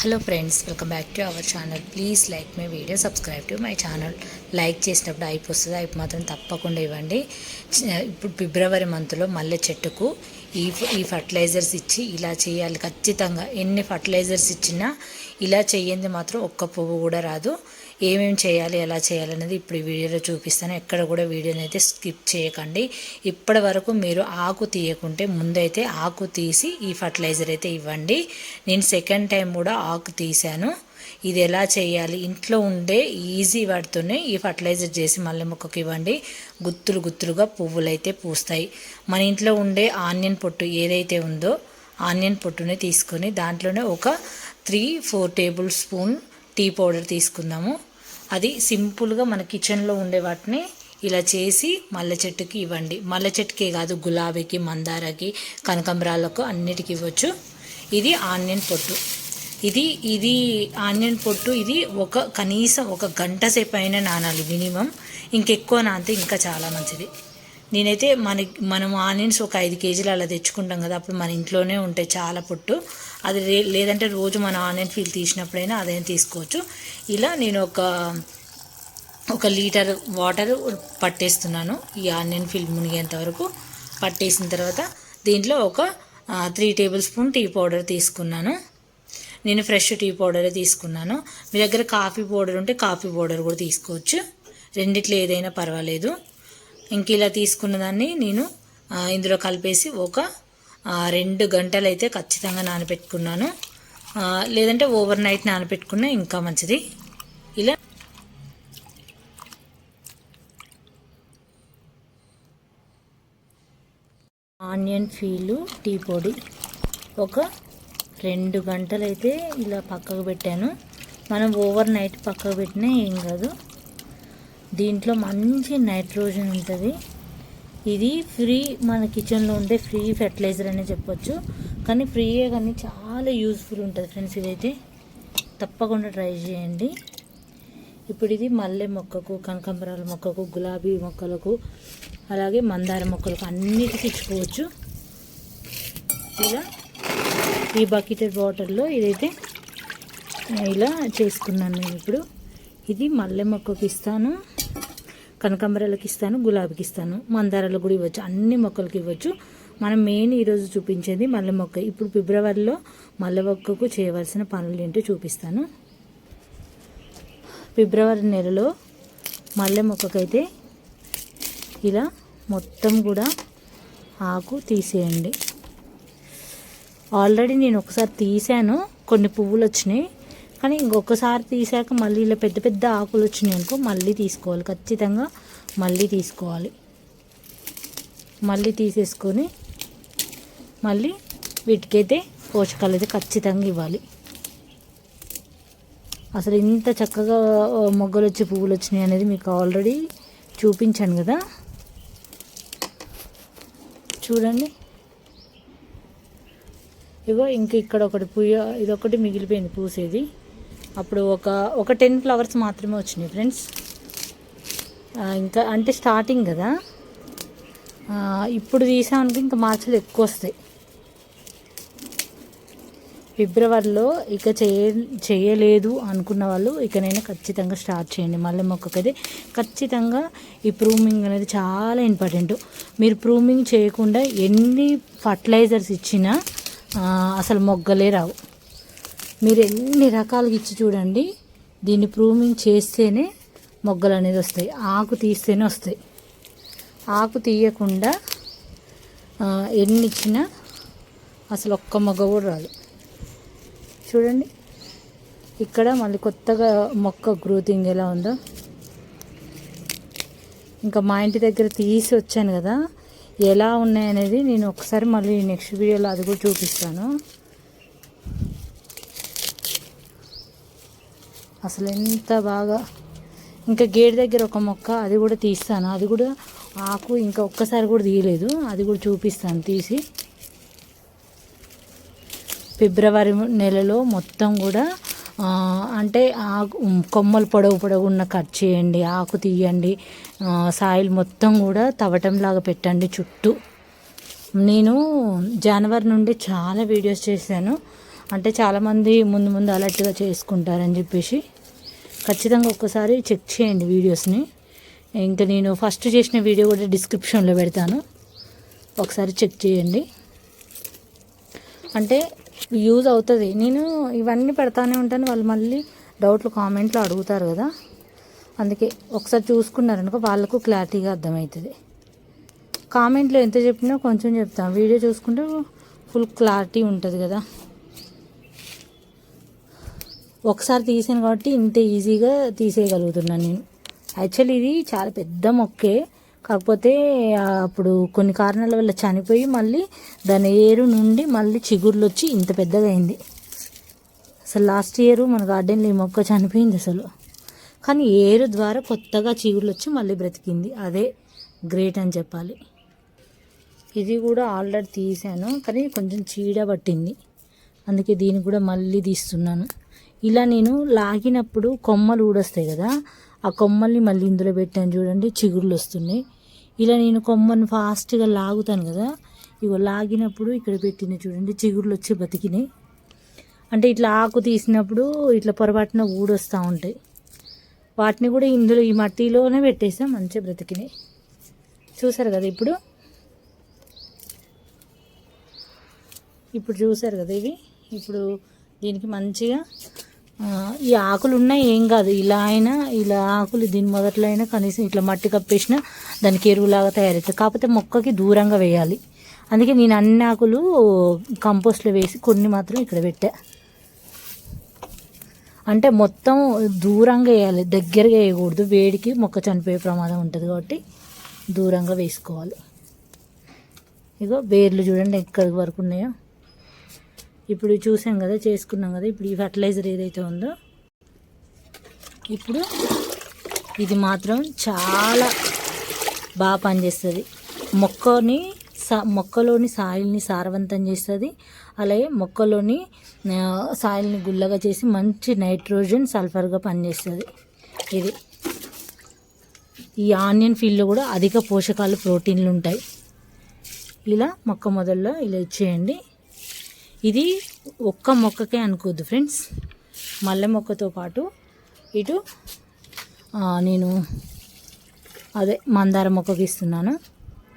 Hello friends, welcome back to our channel. Please like my video, subscribe to my channel. Like చేసినప్పుడు hype వస్తుంది, hype మాత్రం తప్పకుండా ఇవ్వండి. ఇప్పుడు ఫిబ్రవరి మంత్లో మల్లె చెట్టుకు ఈ ఫర్టిలైజర్స్ ఇచ్చి ఇలా చేయాలి. ఖచ్చితంగా ఎన్ని ఫర్టిలైజర్స్ ఇచ్చినా ఇలా చేయండి మాత్రం ఒక్క పువ్వు కూడా రాదు. ఏమేమి చేయాలి, ఎలా చేయాలనేది ఇప్పుడు ఈ వీడియోలో చూపిస్తాను. ఎక్కడ కూడా వీడియోని అయితే స్కిప్ చేయకండి. ఇప్పటి వరకు మీరు ఆకు తీయకుంటే ముందైతే ఆకు తీసి ఈ ఫర్టిలైజర్ అయితే ఇవ్వండి. నేను సెకండ్ టైం కూడా ఆకు తీశాను. ఇది ఎలా చేయాలి, ఇంట్లో ఉండే ఈజీ వాటితోనే ఈ ఫర్టిలైజర్ చేసి మల్లె మొక్కకు ఇవ్వండి. గుత్తులు గుత్తులుగా పువ్వులు అయితే పూస్తాయి. మన ఇంట్లో ఉండే ఆనియన్ పొట్టు ఏదైతే ఉందో ఆనియన్ పొట్టుని తీసుకొని దాంట్లోనే ఒక 3-4 టేబుల్ స్పూన్ టీ పౌడర్ తీసుకుందాము. అది సింపుల్గా మన కిచెన్లో ఉండే వాటిని ఇలా చేసి మల్లె చెట్టుకి ఇవ్వండి. మల్లె చెట్టుకే కాదు, గులాబీకి, మందారకి, కనకాంబరాలకు అన్నిటికీ ఇవ్వచ్చు. ఇది ఆనియన్ పొట్టు. ఇది ఆనియన్ పొట్టు. ఇది కనీసం ఒక గంట సేపు అయినా నానాలి మినిమం. ఇంకెక్కువ నానితే ఇంకా చాలా మంచిది. నేనైతే మనం ఆనియన్స్ ఒక 5 కేజీలు అలా తెచ్చుకుంటాం కదా, అప్పుడు మన ఇంట్లోనే ఉంటాయి చాలా పొట్టు. అది లేదంటే రోజు మన ఆనియన్ ఫీల్ తీసినప్పుడైనా అదైనా తీసుకోవచ్చు. ఇలా నేను ఒక లీటర్ వాటర్ పట్టేస్తున్నాను. ఈ ఆనియన్ ఫీల్ మునిగేంత వరకు పట్టేసిన తర్వాత దీంట్లో ఒక 3 టేబుల్ స్పూన్ టీ పౌడర్ తీసుకున్నాను. నేను ఫ్రెష్ టీ పౌడరే తీసుకున్నాను. మీ దగ్గర కాఫీ పౌడర్ ఉంటే కాఫీ పౌడర్ కూడా తీసుకోవచ్చు. రెండిట్లో ఏదైనా పర్వాలేదు. ఇంక ఇలా తీసుకున్న దాన్ని నేను ఇందులో కలిపేసి ఒక 2 గంటలు అయితే ఖచ్చితంగా నానబెట్టుకున్నాను. లేదంటే ఓవర్ నైట్ నానబెట్టుకున్నా ఇంకా మంచిది. ఇలా ఆనియన్ ఫీలు టీ పొడి ఒక 2 గంటలు అయితే ఇలా పక్కకు పెట్టాను. మనం ఓవర్ నైట్ పక్కకు పెట్టినా ఏం కాదు. దీంట్లో మంచి నైట్రోజన్ ఉంటుంది. ఇది ఫ్రీ, మన కిచెన్లో ఉండే ఫ్రీ ఫెర్టిలైజర్ అనే చెప్పొచ్చు. కానీ ఫ్రీయే కానీ చాలా యూజ్ఫుల్ ఉంటుంది ఫ్రెండ్స్. ఇదైతే తప్పకుండా ట్రై చేయండి. ఇప్పుడు ఇది మల్లె మొక్కకు, కనకాంబరాల మొక్కకు, గులాబీ మొక్కలకు, అలాగే మందార మొక్కలకు అన్నిటికీ ఇచ్చుకోవచ్చు. ఇలా ఈ బకెటెడ్ వాటర్లో ఇదైతే ఇలా చేసుకున్నాను నేను. ఇప్పుడు ఇది మల్లె మొక్కకి ఇస్తాను, కనకాంబరాలకు ఇస్తాను, గులాబీకి ఇస్తాను, మందారాలకు కూడా ఇవ్వచ్చు, అన్ని మొక్కలకి ఇవ్వచ్చు. మనం మెయిన్ ఈరోజు చూపించేది మల్లె మొక్క. ఇప్పుడు ఫిబ్రవరిలో మల్లె మొక్కకు చేయవలసిన పనులు ఏంటో చూపిస్తాను. ఫిబ్రవరి నెలలో మల్లె మొక్కకైతే ఇలా మొత్తం కూడా ఆకు తీసేయండి. ఆల్రెడీ నేను ఒకసారి తీసాను, కొన్ని పువ్వులు వచ్చినాయి. కానీ ఇంకొకసారి తీసాక మళ్ళీ ఇలా పెద్ద పెద్ద ఆకులు వచ్చినాయి అనుకో, మళ్ళీ తీసుకోవాలి. ఖచ్చితంగా మళ్ళీ తీసుకోవాలి. మళ్ళీ తీసేసుకొని మళ్ళీ వీటికైతే పోషకాలు అయితే ఖచ్చితంగా ఇవ్వాలి. అసలు ఇంత చక్కగా మొగ్గలు వచ్చి పువ్వులు వచ్చినాయి అనేది మీకు ఆల్రెడీ చూపించాను కదా, చూడండి. ఇగో ఇంక ఇక్కడ ఒకటి ఇదొకటి మిగిలిపోయింది పూసేది. అప్పుడు ఒక 10 ఫ్లవర్స్ మాత్రమే వచ్చినాయి ఫ్రెండ్స్. ఇంకా అంటే స్టార్టింగ్ కదా, ఇప్పుడు తీసామనుకో ఇంకా మార్చిలో ఎక్కువ వస్తాయి. ఫిబ్రవరిలో ఇక చేయలేదు అనుకున్న వాళ్ళు ఇకనైనా ఖచ్చితంగా స్టార్ట్ చేయండి. మల్లె మొక్కకైతే ఖచ్చితంగా ఈ ప్రూమింగ్ అనేది చాలా ఇంపార్టెంట్. మీరు ప్రూమింగ్ చేయకుండా ఎన్ని ఫర్టిలైజర్స్ ఇచ్చినా అసలు మొగ్గలే రావు. మీరు ఎన్ని రకాలుగా ఇచ్చి చూడండి, దీన్ని ప్రూమింగ్ చేస్తేనే మొగ్గలు అనేది వస్తాయి. ఆకు తీస్తేనే వస్తాయి. ఆకు తీయకుండా ఎన్ని ఇచ్చినా అసలు ఒక్క మొగ్గ కూడా రాదు. చూడండి ఇక్కడ మళ్ళీ కొత్తగా మొక్క గ్రోతింగ్ ఎలా ఉందో. ఇంకా మా ఇంటి దగ్గర తీసి వచ్చాను కదా, ఎలా ఉన్నాయనేది నేను ఒకసారి మళ్ళీ నెక్స్ట్ వీడియోలో అది కూడా చూపిస్తాను. అసలు ఎంత బాగా. ఇంకా గేట్ దగ్గర ఒక మొక్క, అది కూడా తీస్తాను. అది కూడా ఆకు ఇంకా ఒక్కసారి కూడా తీయలేదు, అది కూడా చూపిస్తాను తీసి. ఫిబ్రవరి నెలలో మొత్తం కూడా అంటే ఆకు కొమ్మలు పొడవున్న కట్ చేయండి, ఆకు తీయండి, సాయిల్ మొత్తం కూడా తవ్వటంలాగా పెట్టండి చుట్టూ. నేను జనవరి నుండి చాలా వీడియోస్ చేశాను. అంటే చాలామంది ముందు ముందు అలర్ట్గా చేసుకుంటారని చెప్పేసి ఖచ్చితంగా ఒక్కసారి చెక్ చేయండి వీడియోస్ని. ఇంకా నేను ఫస్ట్ చేసిన వీడియో కూడా డిస్క్రిప్షన్లో పెడతాను, ఒకసారి చెక్ చేయండి. అంటే యూజ్ అవుతుంది. నేను ఇవన్నీ పెడతానే ఉంటాను, వాళ్ళు మళ్ళీ డౌట్లు కామెంట్లో అడుగుతారు కదా, అందుకే ఒకసారి చూసుకున్నారనుకో వాళ్ళకు క్లారిటీగా అర్థమవుతుంది. కామెంట్లో ఎంత చెప్పినా కొంచెం చెప్తాను, వీడియో చూసుకుంటే ఫుల్ క్లారిటీ ఉంటుంది కదా. ఒకసారి తీసాను కాబట్టి ఇంత ఈజీగా తీసేయగలుగుతున్నాను నేను. యాక్చువల్లీ ఇది చాలా పెద్ద మొక్కే, కాకపోతే అప్పుడు కొన్ని కారణాల వల్ల చనిపోయి మళ్ళీ దాని ఏరు నుండి మళ్ళీ చిగుర్లు వచ్చి ఇంత పెద్దగా అయింది. అసలు లాస్ట్ ఇయర్ మన గార్డెన్లో ఈ మొక్క చనిపోయింది అసలు, కానీ ఏరు ద్వారా కొత్తగా చిగుర్లు వచ్చి మళ్ళీ బ్రతికింది. అదే గ్రేట్ అని చెప్పాలి. ఇది కూడా ఆల్రెడీ తీసాను, కానీ కొంచెం చీడ పట్టింది, అందుకే దీన్ని కూడా మళ్ళీ తీస్తున్నాను. ఇలా నేను లాగినప్పుడు కొమ్మలు ఊడొస్తాయి కదా, ఆ కొమ్మల్ని మళ్ళీ ఇందులో పెట్టాను చూడండి, చిగుర్లు వస్తున్నాయి. ఇలా నేను కొమ్మని ఫాస్ట్గా లాగుతాను కదా, ఇగో లాగినప్పుడు ఇక్కడ పెట్టిన చూడండి చిగుర్లు వచ్చి బతికినాయి. అంటే ఇట్లా ఆకు తీసినప్పుడు ఇట్లా పొరపాటున ఊడొస్తూ ఉంటాయి, వాటిని కూడా ఇందులో ఈ మట్టిలోనే పెట్టేసాం, మంచిగా బ్రతికినాయి. చూసారు కదా ఇప్పుడు చూసారు కదా ఇవి. ఇప్పుడు దీనికి మంచిగా ఈ ఆకులు ఉన్నాయి, ఏం కాదు, ఇలా అయినా ఇలా ఆకులు దీని మొదట్లో అయినా కనీసం ఇట్లా మట్టి కప్పేసినా దానికి ఎరువులాగా తయారవుతుంది. కాకపోతే మొక్కకి దూరంగా వేయాలి, అందుకే నేను అన్ని ఆకులు కంపోస్ట్లో వేసి కొన్ని మాత్రం ఇక్కడ పెట్టా. అంటే మొత్తం దూరంగా వేయాలి, దగ్గరగా వేయకూడదు, వేడికి మొక్క చనిపోయే ప్రమాదం ఉంటుంది కాబట్టి దూరంగా వేసుకోవాలి. ఇగో వేర్లు చూడండి ఎక్కడి వరకు ఉన్నాయో. ఇప్పుడు చూసాం కదా, చేసుకున్నాం కదా, ఇప్పుడు ఈ ఫర్టిలైజర్ ఏదైతే ఉందో ఇప్పుడు ఇది మాత్రం చాలా బాగా పనిచేస్తుంది. మొక్కలోని సాయిల్ని సారవంతం చేస్తుంది, అలాగే మొక్కలోని సాయిల్ని గుల్లగా చేసి మంచి నైట్రోజన్ సల్ఫర్గా పనిచేస్తుంది. ఇది ఈ ఆనియన్ ఫీల్డ్లో కూడా అధిక పోషకాలు ప్రోటీన్లు ఉంటాయి. ఇలా మొక్క మొదల్లో ఇలా ఇచ్చేయండి. ఇది ఒక్క మొక్కకే అనుకోద్దు ఫ్రెండ్స్, మల్లె మొక్కతో పాటు ఇటు నేను అదే మందార మొక్కకి ఇస్తున్నాను.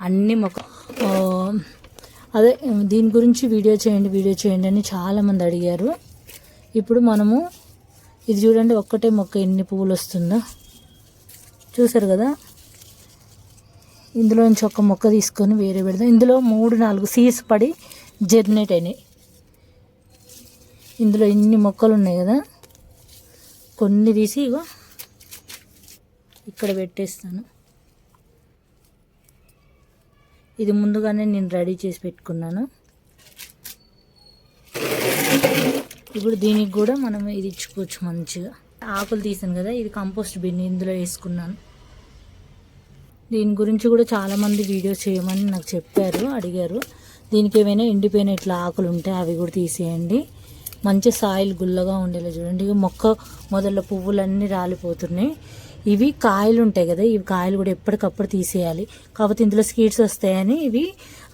అన్ని మొక్క అదే దీని గురించి వీడియో చేయండి అని చాలామంది అడిగారు. ఇప్పుడు మనము ఇది చూడండి, ఒక్కటే మొక్క ఎన్ని పువ్వులు వస్తుందో చూసారు కదా. ఇందులో నుంచి ఒక మొక్క తీసుకొని వేరే పెడదాం. ఇందులో 3-4 సీడ్స్ పడి జర్నేట్ అయినాయి. ఇందులో ఇన్ని మొక్కలు ఉన్నాయి కదా, కొన్ని తీసి ఇగో ఇక్కడ పెట్టేస్తాను. ఇది ముందుగానే నేను రెడీ చేసి పెట్టుకున్నాను. ఇప్పుడు దీనికి కూడా మనం ఇది ఇచ్చుకోవచ్చు మంచిగా. ఆకులు తీసాను కదా, ఇది కంపోస్ట్ బిన్ ఇందులో వేసుకున్నాను. దీని గురించి కూడా చాలామంది వీడియోస్ చేయమని నాకు చెప్పారు, అడిగారు. దీనికి ఏమైనా ఎండిపోయిన ఇట్లా ఆకులు ఉంటే అవి కూడా తీసేయండి. మంచి సాయిల్ గుల్లగా ఉండేలా చూడండి. ఇక మొక్క మొదల పువ్వులన్నీ రాలిపోతున్నాయి. ఇవి కాయలు ఉంటాయి కదా, ఇవి కాయలు కూడా ఎప్పటికప్పుడు తీసేయాలి. కాకపోతే ఇందులో సీడ్స్ వస్తాయని ఇవి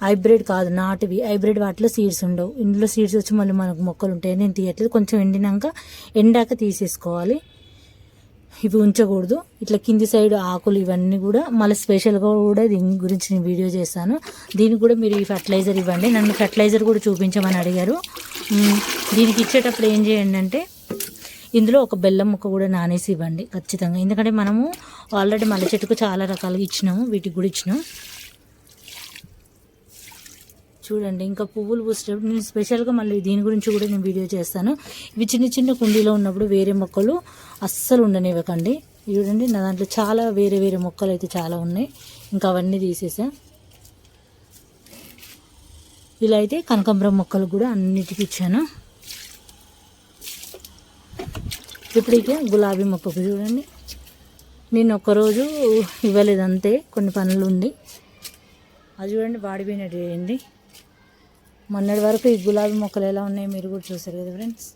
హైబ్రిడ్ కాదు, నాటివి. హైబ్రిడ్ వాటిలో సీడ్స్ ఉండవు, ఇందులో సీడ్స్ వచ్చి మళ్ళీ మనకు మొక్కలు ఉంటాయి. నేను తీయట్లేదు, కొంచెం ఎండాక తీసేసుకోవాలి. ఇవి ఉంచకూడదు. ఇట్లా కింది సైడ్ ఆకులు ఇవన్నీ కూడా మళ్ళీ స్పెషల్గా కూడా దీని గురించి నేను వీడియో చేస్తాను. దీనికి కూడా మీరు ఈ ఫర్టిలైజర్ ఇవ్వండి. నన్ను ఫర్టిలైజర్ కూడా చూపించమని అడిగారు. దీనికి ఇచ్చేటప్పుడు ఏం చేయండి అంటే ఇందులో ఒక బెల్లం ముక్క కూడా నానేసి ఇవ్వండి ఖచ్చితంగా. ఎందుకంటే మనము ఆల్రెడీ మల్లె చెట్టుకు చాలా రకాలుగా ఇచ్చినాము, వీటికి కూడా ఇచ్చినాం. చూడండి ఇంకా పువ్వులు పూసేటప్పుడు నేను స్పెషల్గా మళ్ళీ దీని గురించి కూడా నేను వీడియో చేస్తాను. ఇవి చిన్న చిన్న కుండీలో ఉన్నప్పుడు వేరే మొక్కలు అస్సలు ఉండనివ్వకండి. చూడండి నా దాంట్లో చాలా వేరే వేరే మొక్కలు అయితే చాలా ఉన్నాయి, ఇంకా అవన్నీ తీసేసా. ఇలా అయితే కనకాంబరం మొక్కలు కూడా అన్నిటికీ ఇచ్చాను. ఇప్పుడు ఇక గులాబీ మొక్కకు చూడండి, నేను ఒక్కరోజు ఇవ్వలేదు అంతే, కొన్ని పనులు ఉండి. అది చూడండి వాడిపోయినట్టు చేయండి. మొన్నటి వరకు ఈ గులాబీ మొక్కలు ఎలా ఉన్నాయో మీరు కూడా చూసారు కదా ఫ్రెండ్స్.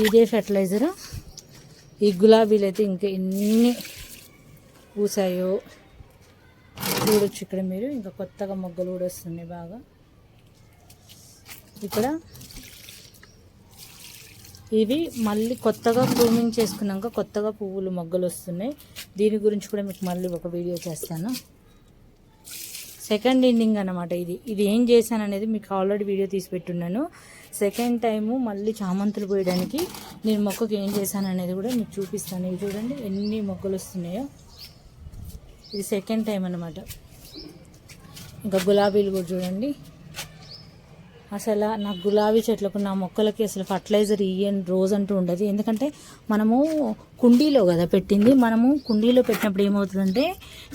ఇదే ఫెర్టిలైజరు. ఈ గులాబీలు అయితే ఇంకా ఎన్ని పూసాయో చూడొచ్చు ఇక్కడ మీరు. ఇంకా కొత్తగా మొగ్గలు కూడా వస్తున్నాయి బాగా. ఇక్కడ ఇవి మళ్ళీ కొత్తగా ప్రూనింగ్ చేసుకున్నాక కొత్తగా పువ్వులు మొగ్గలు వస్తున్నాయి. దీని గురించి కూడా మీకు మళ్ళీ ఒక వీడియో చేస్తాను. సెకండ్ ఎండింగ్ అన్నమాట. ఇది ఏం చేశాను అనేది మీకు ఆల్రెడీ వీడియో తీసి పెట్టున్నాను. సెకండ్ టైము మళ్ళీ చామంతులు పోయడానికి నేను మొక్కకి ఏం చేశాను అనేది కూడా మీకు చూపిస్తాను. ఇవి చూడండి ఎన్ని మొగ్గలు వస్తున్నాయో. ఇది సెకండ్ టైం అన్నమాట. ఇంకా గులాబీలు కూడా చూడండి. అసలు నా గులాబీ చెట్లకు నా మొక్కలకి అసలు ఫర్టిలైజర్ ఇయ్యని రోజు అంటూ ఉండదు. ఎందుకంటే మనము కుండీలో కదా పెట్టింది. మనము కుండీలో పెట్టినప్పుడు ఏమవుతుందంటే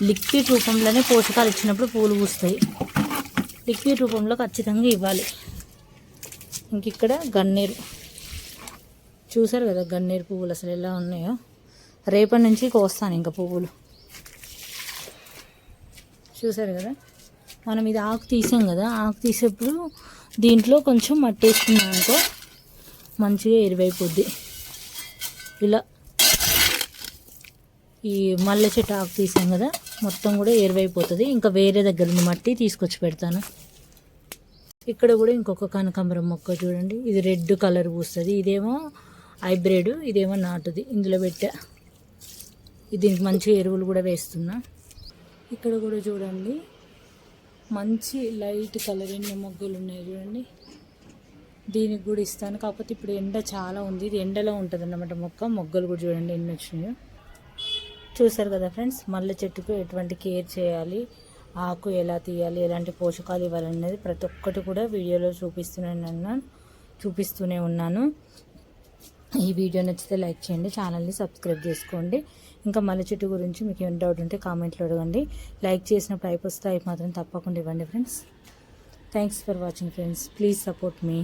లిక్విడ్ రూపంలోనే పోషకాలు ఇచ్చినప్పుడు పూలు పూస్తాయి. లిక్విడ్ రూపంలో ఖచ్చితంగా ఇవ్వాలి. ఇంక ఇక్కడ గన్నేరు చూసారు కదా, గన్నేరు పువ్వులు అసలు ఎలా ఉన్నాయో. రేపటి నుంచి కోస్తాను ఇంకా పువ్వులు. చూసారు కదా, మనం ఇది ఆకు తీసాం కదా, ఆకు తీసేప్పుడు దీంట్లో కొంచెం మట్టి వేసుకున్నాం అనుకో మంచిగా ఎరువైపోద్ది. ఇలా ఈ మల్లె చెట్టు ఆకు తీసాం కదా మొత్తం కూడా ఎరువైపోతుంది. ఇంకా వేరే దగ్గర ఉన్న మట్టి తీసుకొచ్చి పెడతాను. ఇక్కడ కూడా ఇంకొక కనకాంబరం మొక్క చూడండి. ఇది రెడ్ కలర్ పూస్తుంది. ఇదేమో హైబ్రిడ్, ఇదేమో నాటుది. ఇందులో పెట్టా. దీనికి మంచి ఎరువులు కూడా వేస్తున్నా. ఇక్కడ కూడా చూడండి మంచి లైట్ కలర్ ఎన్ని మొగ్గలు ఉన్నాయి చూడండి. దీనికి కూడా ఇస్తాను. కాకపోతే ఇప్పుడు ఎండ చాలా ఉంది. ఇది ఎండలో ఉంటుంది అన్నమాట మొక్క. మొగ్గలు కూడా చూడండి ఎన్ని వచ్చినాయో. చూసారు కదా ఫ్రెండ్స్, మల్లె చెట్టుకు ఎటువంటి కేర్ చేయాలి, ఆకు ఎలా తీయాలి, ఎలాంటి పోషకాలు ఇవ్వాలనేది ప్రతి ఒక్కటి కూడా వీడియోలో చూపిస్తూనే ఉన్నాను. ఈ వీడియో నచ్చితే లైక్ చేయండి, ఛానల్ని సబ్స్క్రైబ్ చేసుకోండి. ఇంకా మల్లె చెట్టు గురించి మీకు ఏమైనా డౌట్ ఉంటే కామెంట్లో అడగండి. లైక్ చేసినప్పుడు అయిపోతే మాత్రం తప్పకుండా ఇవ్వండి friends. Thanks for watching friends. Please support me.